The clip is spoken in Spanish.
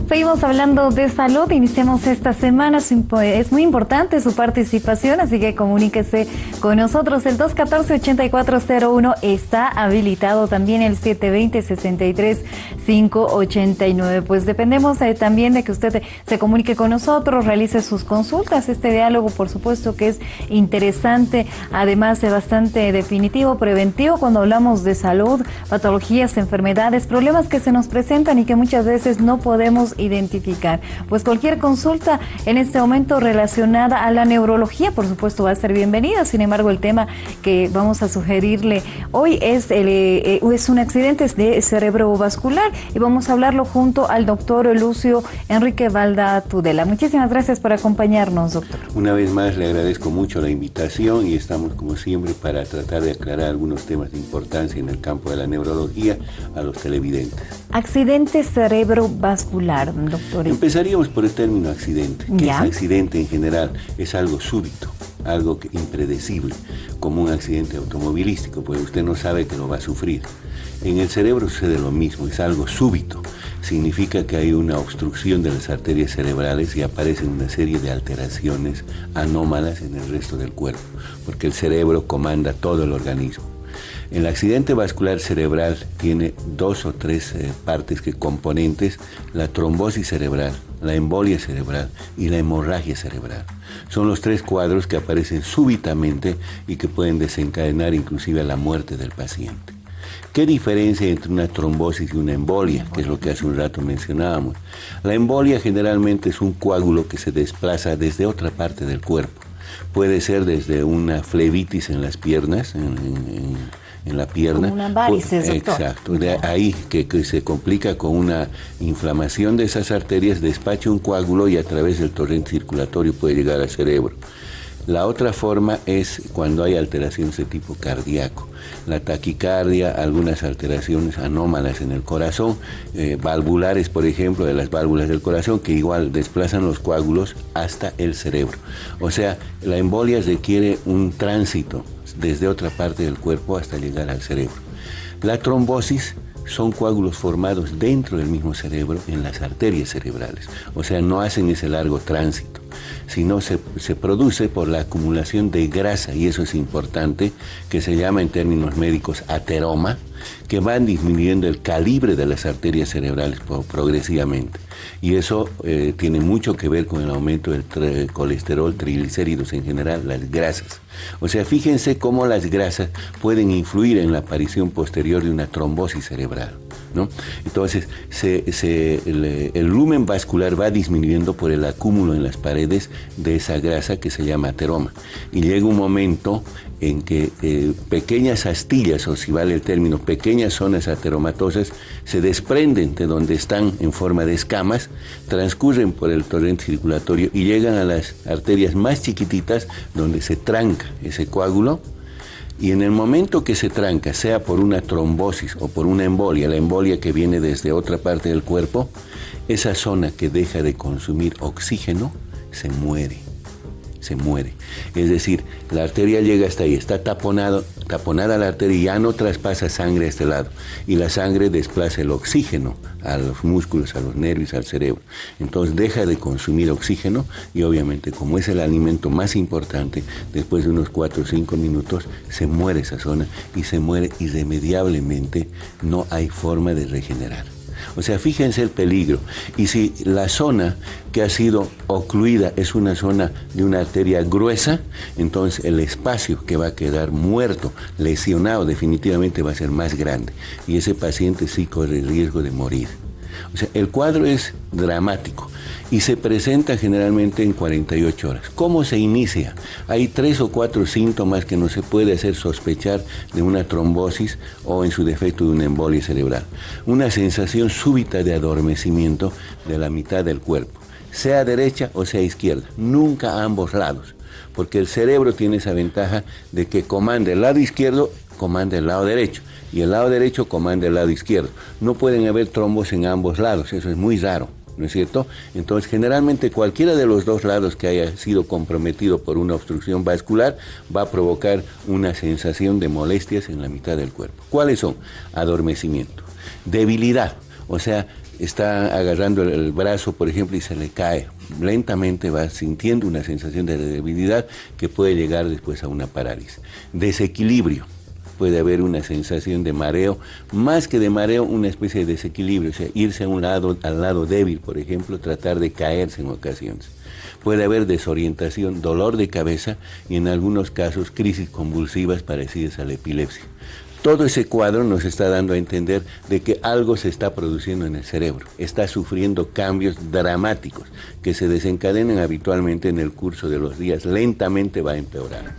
Seguimos hablando de salud, iniciamos esta semana, es muy importante su participación, así que comuníquese con nosotros. El 214-8401 está habilitado, también el 720-63-589. Pues dependemos también de que usted se comunique con nosotros, realice sus consultas. Este diálogo, por supuesto, que es interesante, además de bastante definitivo, preventivo, cuando hablamos de salud, patologías, enfermedades, problemas que se nos presentan y que muchas veces no podemos identificar. Pues cualquier consulta en este momento relacionada a la neurología, por supuesto, va a ser bienvenida. Sin embargo, el tema que vamos a sugerirle hoy es un accidente de cerebrovascular y vamos a hablarlo junto al doctor Lucio Enrique Balda Tudela. Muchísimas gracias por acompañarnos, doctor. Una vez más le agradezco mucho la invitación y estamos como siempre para tratar de aclarar algunos temas de importancia en el campo de la neurología a los televidentes. Accidente cerebrovascular, doctor. Empezaríamos por el término accidente. ¿Qué es ¿Ya? accidente en general? Es algo súbito, algo impredecible, como un accidente automovilístico, pues usted no sabe que lo va a sufrir. En el cerebro sucede lo mismo, es algo súbito. Significa que hay una obstrucción de las arterias cerebrales y aparecen una serie de alteraciones anómalas en el resto del cuerpo, porque el cerebro comanda todo el organismo. El accidente vascular cerebral tiene dos o tres partes que componentes: la trombosis cerebral, la embolia cerebral y la hemorragia cerebral. Son los tres cuadros que aparecen súbitamente y que pueden desencadenar inclusive la muerte del paciente. ¿Qué diferencia hay entre una trombosis y una embolia? Que es lo que hace un rato mencionábamos. La embolia generalmente es un coágulo que se desplaza desde otra parte del cuerpo. Puede ser desde una flebitis en las piernas, en la pierna. Como una varices, doctor. Exacto. De ahí que se complica con una inflamación de esas arterias, despacha un coágulo y a través del torrente circulatorio puede llegar al cerebro. La otra forma es cuando hay alteraciones de tipo cardíaco. La taquicardia, algunas alteraciones anómalas en el corazón, valvulares, por ejemplo, de las válvulas del corazón, que igual desplazan los coágulos hasta el cerebro. O sea, la embolia requiere un tránsito desde otra parte del cuerpo hasta llegar al cerebro. La trombosis son coágulos formados dentro del mismo cerebro en las arterias cerebrales, o sea, no hacen ese largo tránsito, sino se produce por la acumulación de grasa, y eso es importante, que se llama en términos médicos ateroma, que van disminuyendo el calibre de las arterias cerebrales progresivamente. Y eso tiene mucho que ver con el aumento del colesterol, triglicéridos en general, las grasas. O sea, fíjense cómo las grasas pueden influir en la aparición posterior de una trombosis cerebral, ¿no? Entonces, el lumen vascular va disminuyendo por el acúmulo en las paredes de esa grasa que se llama ateroma. Y llega un momento en que pequeñas astillas, o si vale el término, pequeñas zonas ateromatosas, se desprenden de donde están en forma de escamas, transcurren por el torrente circulatorio y llegan a las arterias más chiquititas donde se tranca ese coágulo. Y en el momento que se tranca, sea por una trombosis o por una embolia, la embolia que viene desde otra parte del cuerpo, esa zona que deja de consumir oxígeno se muere. Es decir, la arteria llega hasta ahí, está taponada la arteria y ya no traspasa sangre a este lado. Y la sangre desplaza el oxígeno a los músculos, a los nervios, al cerebro. Entonces deja de consumir oxígeno y obviamente, como es el alimento más importante, después de unos 4 o 5 minutos se muere esa zona y se muere irremediablemente, no hay forma de regenerar. O sea, fíjense el peligro. Y si la zona que ha sido ocluida es una zona de una arteria gruesa, entonces el espacio que va a quedar muerto, lesionado, definitivamente va a ser más grande. Y ese paciente sí corre el riesgo de morir. O sea, el cuadro es dramático y se presenta generalmente en 48 horas. ¿Cómo se inicia? Hay 3 o 4 síntomas que no se puede hacer sospechar de una trombosis o en su defecto de una embolia cerebral. Una sensación súbita de adormecimiento de la mitad del cuerpo, sea derecha o sea izquierda, nunca a ambos lados, porque el cerebro tiene esa ventaja de que comanda el lado izquierdo, comanda el lado derecho, y el lado derecho comanda el lado izquierdo. No pueden haber trombos en ambos lados, eso es muy raro. ¿no es cierto? Entonces, generalmente cualquiera de los dos lados que haya sido comprometido por una obstrucción vascular va a provocar una sensación de molestias en la mitad del cuerpo. ¿Cuáles son? Adormecimiento, debilidad, o sea, está agarrando el brazo, por ejemplo, y se le cae. Lentamente va sintiendo una sensación de debilidad que puede llegar después a una parálisis. Desequilibrio. Puede haber una sensación de mareo, más que de mareo, una especie de desequilibrio, o sea, irse a un lado, al lado débil, por ejemplo, tratar de caerse en ocasiones. Puede haber desorientación, dolor de cabeza y en algunos casos crisis convulsivas parecidas a la epilepsia. Todo ese cuadro nos está dando a entender de que algo se está produciendo en el cerebro, está sufriendo cambios dramáticos que se desencadenan habitualmente en el curso de los días, lentamente va a empeorar.